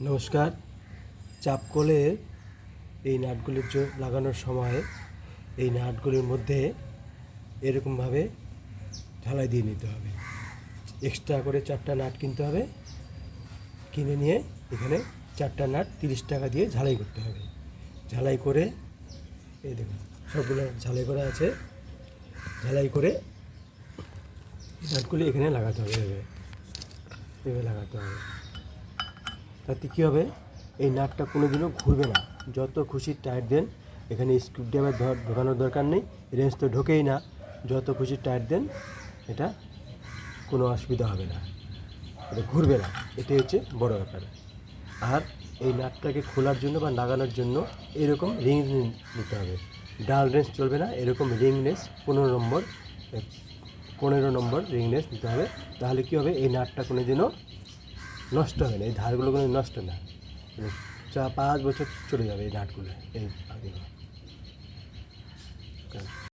নমস্কার। চাপকলের এই নাটগুলির লাগানোর সময় এই নাটগুলির মধ্যে এরকমভাবে ঢালাই দিয়ে নিতে হবে। এক্সট্রা করে 4টা নাট কিনতে হবে, কিনে নিয়ে এখানে 4টা নাট 30 টাকা দিয়ে ঝালাই করতে হবে। ঝালাই করে এই দেখুন সবগুলো ঝালাই করা আছে। ঝালাই করে নাটগুলি এখানে লাগাতে হবে, এভাবে লাগাতে হবে। তাতে কী হবে, এই নাটটা কোনো দিনও ঘুরবে না। যত খুশি টায়ার দেন, এখানে স্ক্রুড্রাইভার ঢোকানোর দরকার নেই, রেঞ্জ তো ঢোকেই না। যত খুশি টায়ার দেন, এটা কোনো অসুবিধা হবে না, এটা ঘুরবে না। এটাই হচ্ছে বড় ব্যাপার। আর এই নাটটাকে খোলার জন্য বা লাগানোর জন্য এরকম রিং নিতে হবে। ডাল রেঞ্জ চলবে না, এরকম রিং রেঞ্জ 15 নম্বর রিং রেঞ্জ নিতে হবে। তাহলে কী হবে, এই নাটটা কোনো দিনও নষ্ট হবে না, এই ধারগুলো কোনো নষ্ট না, 5 বছর চলে যাবে এই নাটগুলো, এই